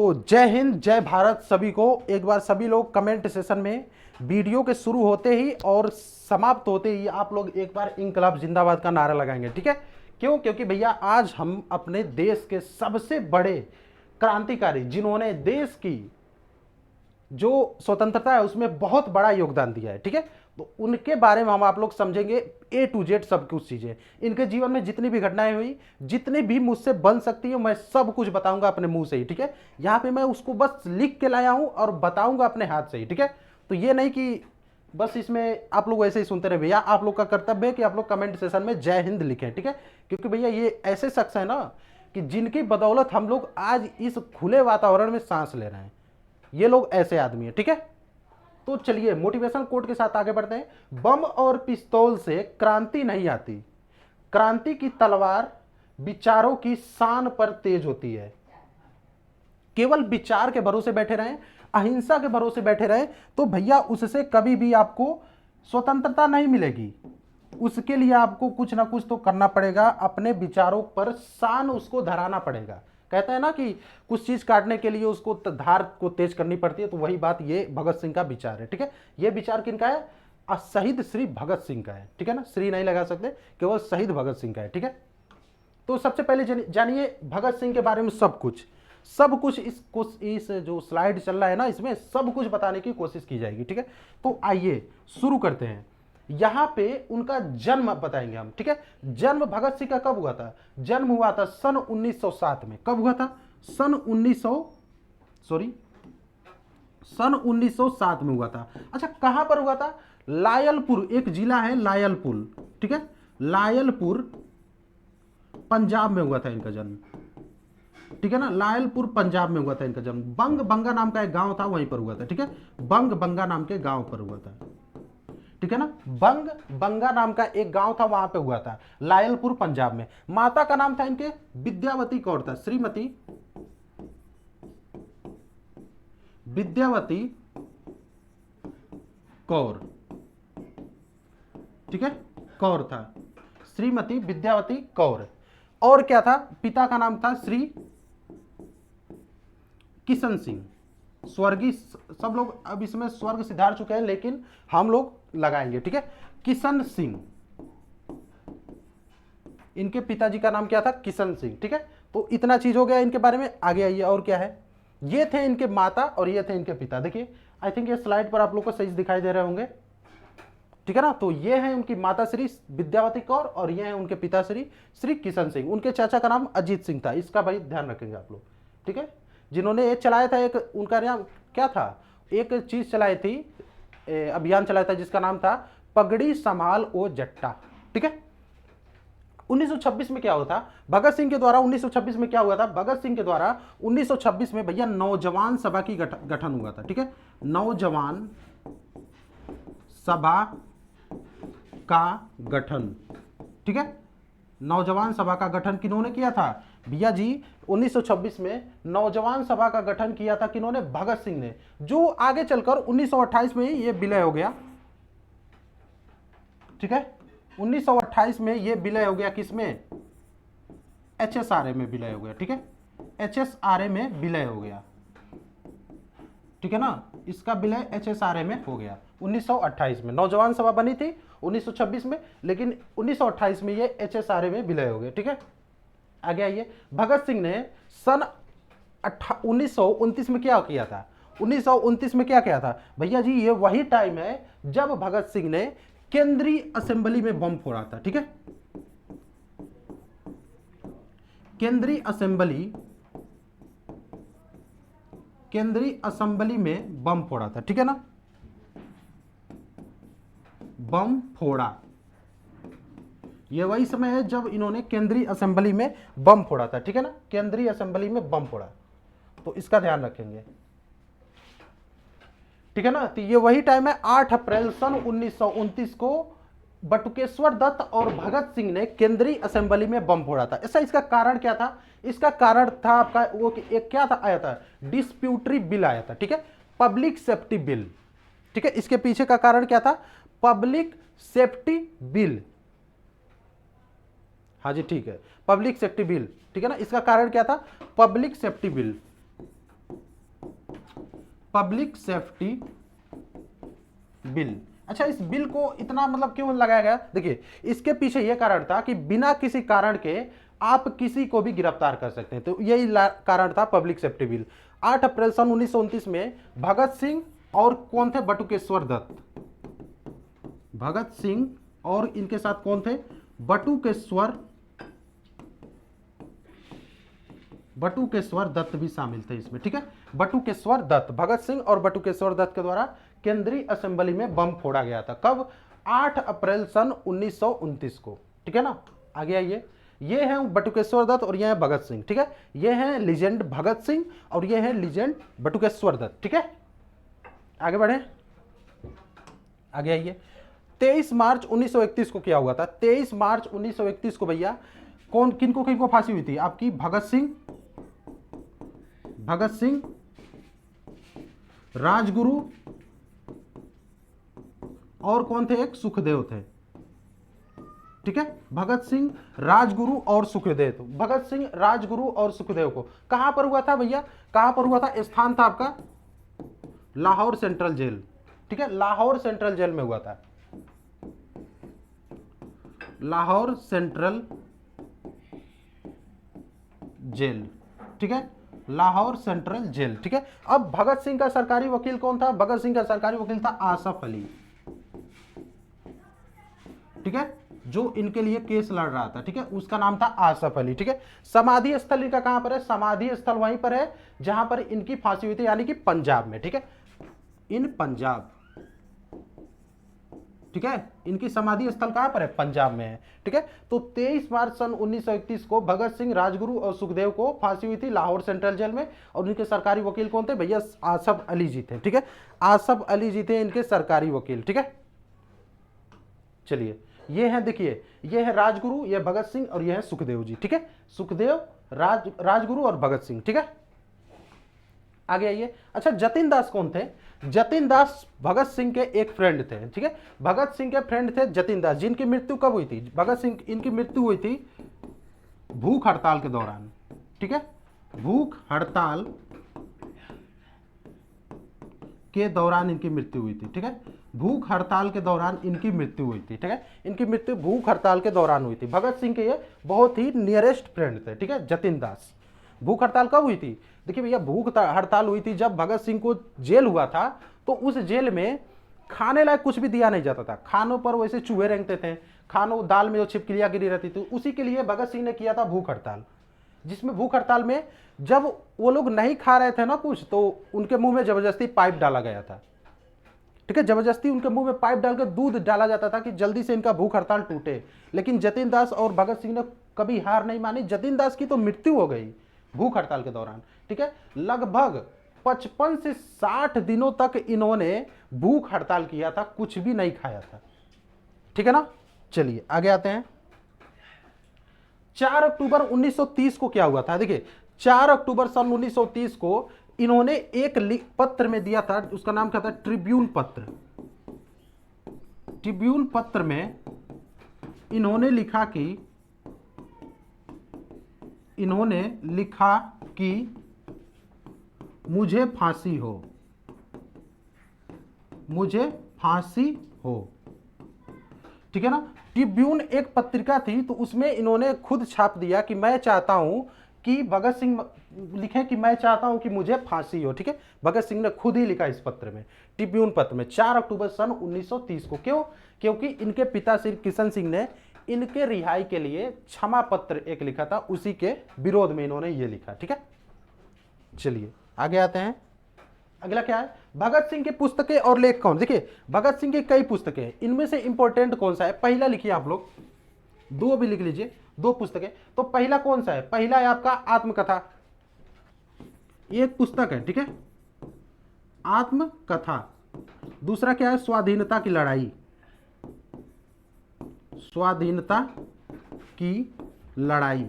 तो जय हिंद जय भारत सभी को। एक बार सभी लोग कमेंट सेशन में वीडियो के शुरू होते ही और समाप्त होते ही आप लोग एक बार इंकलाब जिंदाबाद का नारा लगाएंगे, ठीक है। क्यों? क्योंकि भैया आज हम अपने देश के सबसे बड़े क्रांतिकारी जिन्होंने देश की जो स्वतंत्रता है उसमें बहुत बड़ा योगदान दिया है, ठीक है। तो उनके बारे में हम आप लोग समझेंगे ए टू जेड सब कुछ चीजें। इनके जीवन में जितनी भी घटनाएं हुई, जितनी भी मुझसे बन सकती है, मैं सब कुछ बताऊंगा अपने मुंह से ही, ठीक है। यहां पे मैं उसको बस लिख के लाया हूं और बताऊंगा अपने हाथ से ही, ठीक है। तो ये नहीं कि बस इसमें आप लोग ऐसे ही सुनते रहे। भैया आप लोग का कर्तव्य है कि आप लोग कमेंट सेशन में जय हिंद लिखें, ठीक है। क्योंकि भैया ये ऐसे शख्स है ना कि जिनकी बदौलत हम लोग आज इस खुले वातावरण में सांस ले रहे हैं। ये लोग ऐसे आदमी है, ठीक है। तो चलिए मोटिवेशनल कोट के साथ आगे बढ़ते हैं। बम और पिस्तौल से क्रांति नहीं आती, क्रांति की तलवार विचारों की शान पर तेज होती है। केवल विचार के भरोसे बैठे रहें, अहिंसा के भरोसे बैठे रहें तो भैया उससे कभी भी आपको स्वतंत्रता नहीं मिलेगी। उसके लिए आपको कुछ ना कुछ तो करना पड़ेगा, अपने विचारों पर शान उसको धराना पड़ेगा। कहते हैं ना कि कुछ चीज काटने के लिए उसको धार को तेज करनी पड़ती है, तो वही बात ये भगत सिंह का विचार है, ठीक है। ये विचार किनका है? शहीद श्री भगत सिंह का है, ठीक है ना। श्री नहीं लगा सकते, केवल शहीद भगत सिंह का है, ठीक है। तो सबसे पहले जानिए भगत सिंह के बारे में सब कुछ इस जो स्लाइड चल रहा है ना, इसमें सब कुछ बताने की कोशिश की जाएगी, ठीक है। तो आइए शुरू करते हैं। यहां पे उनका जन्म बताएंगे हम, ठीक है। जन्म भगत सिंह का कब हुआ था? जन्म हुआ था सन 1907 में। कब हुआ था? सन 1907 में हुआ था। अच्छा, कहां पर हुआ था? लायलपुर, एक जिला है लायलपुर, ठीक है। लायलपुर पंजाब में हुआ था इनका जन्म, ठीक है ना। लायलपुर पंजाब में हुआ था इनका जन्म। बंग बंगा नाम का एक गांव था, वहीं पर हुआ था, ठीक है। बंग बंगा नाम के गांव पर हुआ था, ठीक है ना। बंग बंगा नाम का एक गांव था, वहां पे हुआ था, लायलपुर पंजाब में। माता का नाम था इनके विद्यावती कौर था, श्रीमती विद्यावती कौर, ठीक है। कौर था, श्रीमती विद्यावती कौर। और क्या था? पिता का नाम था श्री किशन सिंह। स्वर्गीय, सब लोग अब इसमें स्वर्ग सिधार चुके हैं, लेकिन हम लोग लगाएंगे, ठीक है। किशन सिंह, इनके पिताजी का नाम क्या था? किशन सिंह, ठीक है। तो इतना चीज हो गया इनके बारे में। आगे आइए, और क्या है? ये थे इनके माता और ये थे इनके पिता। देखिए, आई थिंक ये स्लाइड पर आप लोग को सही दिखाई दे रहे होंगे, ठीक है ना। तो ये है उनकी माता श्री विद्यावती कौर और ये है उनके पिता श्री किशन सिंह। उनके चाचा का नाम अजीत सिंह था, इसका भाई ध्यान रखेंगे आप लोग, ठीक है। जिन्होंने ये चलाया था, एक उनका नाम क्या था? एक चीज चलाई थी, अभियान चलाया था जिसका नाम था पगड़ी संभाल ओ जट्टा, ठीक है। 1926 में क्या हुआ था? भगत सिंह के द्वारा 1926 में क्या हुआ था? भगत सिंह के द्वारा 1926 में भैया नौजवान सभा की गठन हुआ था, ठीक है। नौजवान सभा का गठन, ठीक है। नौजवान सभा का गठन किन्होंने किया था? भैया जी 1926 में नौजवान सभा का गठन किया था किन्होंने? भगत सिंह ने, जो आगे चलकर 1928 में ये विलय हो गया, ठीक है। 1928 में ये विलय हो गया, किसमें? HSRA में विलय हो गया, ठीक है। HSRA में विलय हो गया, ठीक है ना। इसका विलय HSRA में हो गया 1928 में। नौजवान सभा बनी थी 1926 में, लेकिन 1928 में ये HSRA में विलय हो गया, ठीक है। आगे आइए। भगत सिंह ने सन 1929 में क्या किया था? 1929 में क्या किया था भैया जी? ये वही टाइम है जब भगत सिंह ने केंद्रीय असेंबली में बम फोड़ा था, ठीक है। केंद्रीय असेंबली में बम फोड़ा था, ठीक है ना। बम फोड़ा, ये वही समय है जब इन्होंने केंद्रीय असेंबली में बम फोड़ा था, ठीक है ना। केंद्रीय असेंबली में बम फोड़ा, तो इसका ध्यान रखेंगे, ठीक है ना। तो ये वही टाइम है। 8 अप्रैल सन 1929 को बटुकेश्वर दत्त और भगत सिंह ने केंद्रीय असेंबली में बम फोड़ा था। ऐसा इसका कारण क्या था? इसका कारण था आपका वो कि एक क्या था आया था? डिस्प्यूटरी बिल आया था, ठीक है। पब्लिक सेफ्टी बिल, ठीक है। इसके पीछे का कारण क्या था? पब्लिक सेफ्टी बिल, हाँ जी ठीक है, पब्लिक सेफ्टी बिल, ठीक है ना। इसका कारण क्या था? Public safety bill, public safety bill. अच्छा, इस बिल को इतना मतलब क्यों लगाया गया? देखिए, इसके पीछे यह कारण था कि बिना किसी कारण के आप किसी को भी गिरफ्तार कर सकते हैं, तो यही कारण था पब्लिक सेफ्टी बिल। 8 अप्रैल सन 1929 में भगत सिंह और कौन थे? बटुकेश्वर दत्त। भगत सिंह और इनके साथ कौन थे? बटुकेश्वर दत्त भी शामिल थे इसमें, ठीक है। बटुकेश्वर दत्त, भगत सिंह और बटुकेश्वर दत्त के द्वारा केंद्रीय असेंबली में बम फोड़ा गया था। कब? 8 अप्रैल सन 1929 को, ठीक है ना। आगे आइए, ये है बटुकेश्वर दत्त और ये है भगत सिंह, ठीक है। ये है लीजेंड भगत सिंह और ये है लीजेंड बटुकेश्वर दत्त, ठीक है। आगे बढ़े, आगे आइए। 23 मार्च 1931 को क्या हुआ था? 23 मार्च 1931 को भैया कौन किनको फांसी हुई थी? आपकी भगत सिंह, राजगुरु और कौन थे? एक सुखदेव थे, ठीक है। भगत सिंह, राजगुरु और सुखदेव। भगत सिंह, राजगुरु और सुखदेव को कहां पर हुआ था भैया? कहां पर हुआ था? स्थान था आपका लाहौर सेंट्रल जेल, ठीक है। लाहौर सेंट्रल जेल में हुआ था, लाहौर सेंट्रल जेल, ठीक है। लाहौर सेंट्रल जेल, ठीक है। अब भगत सिंह का सरकारी वकील कौन था? भगत सिंह का सरकारी वकील था आसफ अली, ठीक है, जो इनके लिए केस लड़ रहा था, ठीक है। उसका नाम था आसफ अली, ठीक है। समाधि स्थल इनका कहां पर है? समाधि स्थल वहीं पर है जहां पर इनकी फांसी हुई थी, यानी कि पंजाब में, ठीक है, इन पंजाब, ठीक है। इनकी समाधि स्थल कहां पर है? पंजाब में है, ठीक है। तो 23 मार्च सन 1931 को भगत सिंह, राजगुरु और सुखदेव को फांसी हुई थी लाहौर सेंट्रल जेल में। और उनके सरकारी वकील कौन थे भैया? आसफ अली जी थे, ठीक है। आसफ अली जी थे इनके सरकारी वकील, ठीक है। चलिए, ये है, देखिए, ये है राजगुरु, ये भगत सिंह और ये है सुखदेव जी, ठीक है। सुखदेव, राजगुरु और भगत सिंह, ठीक है। आगे आइए। अच्छा, जतिन दास कौन थे? जतिन दास भगत सिंह के एक फ्रेंड थे, ठीक है। भगत सिंह के फ्रेंड थे जतिन दास, जिनकी मृत्यु कब हुई थी? भगत सिंह, इनकी मृत्यु हुई थी भूख हड़ताल के दौरान, ठीक है। भूख हड़ताल के दौरान इनकी मृत्यु हुई थी, ठीक है। भूख हड़ताल के दौरान इनकी मृत्यु हुई थी, ठीक है। इनकी मृत्यु भूख हड़ताल के दौरान हुई थी। भगत सिंह के ये बहुत ही नियरेस्ट फ्रेंड थे, ठीक है, जतिन दास। भूख हड़ताल कब हुई थी? देखिए भैया, भूख हड़ताल हुई थी जब भगत सिंह को जेल हुआ था, तो उस जेल में खाने लायक कुछ भी दिया नहीं जाता था। खानों पर वैसे चूहे रेंगते थे, खानों दाल में जो छिपकलियां गिरी रहती थी, उसी के लिए भगत सिंह ने किया था भूख हड़ताल। जिसमें भूख हड़ताल में जब वो लोग नहीं खा रहे थे ना कुछ, तो उनके मुंह में जबरदस्ती पाइप डाला गया था, ठीक है। जबरदस्ती उनके मुंह में पाइप डालकर दूध डाला जाता था कि जल्दी से इनका भूख हड़ताल टूटे। लेकिन जतिन दास और भगत सिंह ने कभी हार नहीं मानी। जतिन दास की तो मृत्यु हो गई भूख हड़ताल के दौरान, ठीक है। लगभग 55 से 60 दिनों तक इन्होंने भूख हड़ताल किया था, कुछ भी नहीं खाया था, ठीक है ना। चलिए आगे आते हैं। 4 अक्टूबर 1930 को क्या हुआ था? देखिए, 4 अक्टूबर सन 1930 को इन्होंने एक पत्र में दिया था, उसका नाम क्या था? ट्रिब्यून पत्र। ट्रिब्यून पत्र में इन्होंने लिखा कि मुझे फांसी हो, ठीक है ना। ट्रिब्यून एक पत्रिका थी, तो उसमें इन्होंने खुद छाप दिया कि मैं चाहता हूं कि भगत सिंह लिखे कि मैं चाहता हूं कि मुझे फांसी हो, ठीक है। भगत सिंह ने खुद ही लिखा इस पत्र में, ट्रिब्यून पत्र में, 4 अक्टूबर सन 1930 को। क्यों? क्योंकि इनके पिता श्री किशन सिंह ने इनके रिहाई के लिए क्षमा पत्र एक लिखा था, उसी के विरोध में इन्होंने ये लिखा, ठीक है। चलिए आगे आते हैं। अगला क्या है? भगत सिंह की पुस्तकें और लेख कौन? देखिए, भगत सिंह की कई पुस्तकें हैं, इनमें से इंपॉर्टेंट कौन सा है? पहला लिखिए आप लोग, दो भी लिख लीजिए, दो पुस्तकें। तो पहला कौन सा है? पहला है आपका आत्मकथा, एक पुस्तक है, ठीक है, आत्मकथा। दूसरा क्या है? स्वाधीनता की लड़ाई, स्वाधीनता की लड़ाई,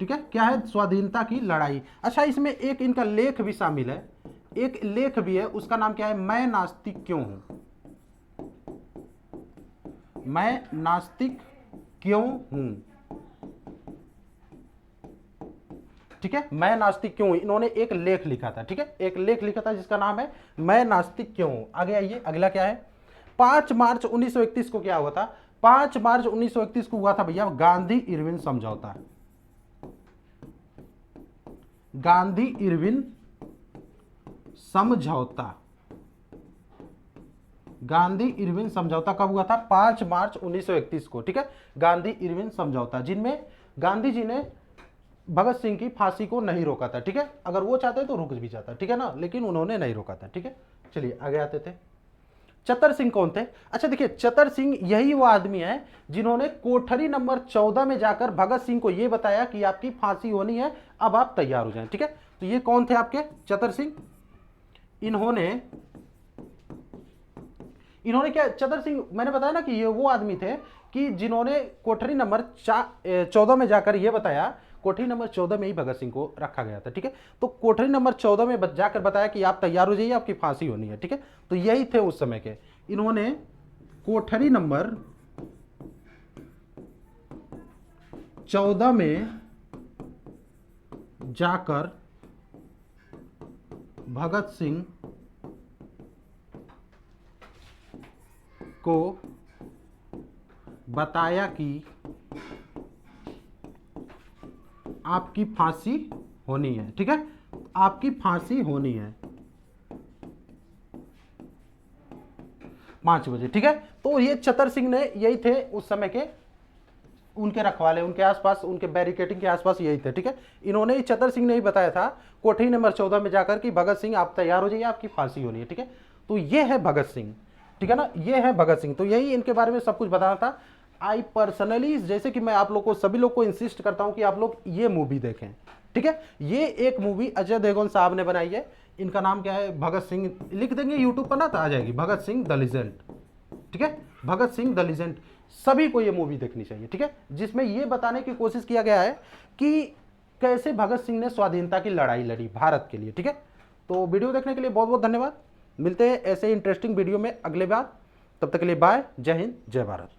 ठीक है। क्या है? स्वाधीनता की लड़ाई। अच्छा, इसमें एक इनका लेख भी शामिल है, एक लेख भी है, उसका नाम क्या है? मैं नास्तिक क्यों हूं, मैं नास्तिक क्यों हूं, ठीक है, मैं नास्तिक क्यों हूं, इन्होंने एक लेख लिखा था। ठीक है, एक लेख लिखा था जिसका नाम है मैं नास्तिक क्यों हूं। आगे आइए, अगला क्या है, 5 मार्च 1931 को क्या हुआ था, 5 मार्च 1931 को हुआ था भैया गांधी इरविन समझौता। गांधी इरविन समझौता, गांधी इरविन समझौता कब हुआ था, 5 मार्च 1931 को। ठीक है, गांधी इरविन समझौता, जिनमें गांधी जी ने भगत सिंह की फांसी को नहीं रोका था। ठीक है, अगर वो चाहते तो रुक भी जाता, ठीक है ना, लेकिन उन्होंने नहीं रोका था। ठीक है, चलिए आगे आते थे। चतर सिंह कौन थे, अच्छा देखिए, चतर सिंह यही वो आदमी है जिन्होंने कोठरी नंबर 14 में जाकर भगत सिंह को यह बताया कि आपकी फांसी होनी है, अब आप तैयार हो जाएं। ठीक है, तो ये कौन थे आपके चतर सिंह, इन्होंने क्या, चतर सिंह मैंने बताया ना कि ये वो आदमी थे कि जिन्होंने कोठरी नंबर 14 में जाकर ये बताया, कोठरी नंबर 14 में ही भगत सिंह को रखा गया था। ठीक है, तो कोठरी नंबर 14 में जाकर बताया कि आप तैयार हो जाइए, आपकी फांसी होनी है। ठीक है, तो यही थे उस समय के, इन्होंने कोठरी नंबर 14 में जाकर भगत सिंह को बताया कि आपकी फांसी होनी है। ठीक है, आपकी फांसी होनी है 5 बजे। ठीक है, तो ये चतर सिंह ने, यही थे उस समय के उनके रखवाले, उनके आसपास, उनके बैरिकेडिंग के आसपास यही थे। ठीक है, इन्होंने ही, चतर सिंह ने ही बताया था कोठरी नंबर 14 में जाकर कि भगत सिंह आप तैयार हो जाइए, आपकी फांसी होनी है। ठीक है, तो ये है भगत सिंह, ठीक है ना, ये है भगत सिंह। तो यही इनके बारे में सब कुछ बताना था। आई पर्सनली, जैसे कि मैं आप लोग को, सभी लोग को इंसिस्ट करता हूं कि आप लोग ये मूवी देखें। ठीक है, ये एक मूवी अजय देवगन साहब ने बनाई है, इनका नाम क्या है, भगत सिंह, लिख देंगे यूट्यूब पर ना तो आ जाएगी, भगत सिंह द लीजेंड। ठीक है, भगत सिंह द लीजेंड, सभी को ये मूवी देखनी चाहिए। ठीक है, जिसमें ये बताने की कोशिश किया गया है कि कैसे भगत सिंह ने स्वाधीनता की लड़ाई लड़ी भारत के लिए। ठीक है, तो वीडियो देखने के लिए बहुत बहुत धन्यवाद, मिलते हैं ऐसे इंटरेस्टिंग वीडियो में अगले बार, तब तक के लिए बाय, जय हिंद, जय भारत।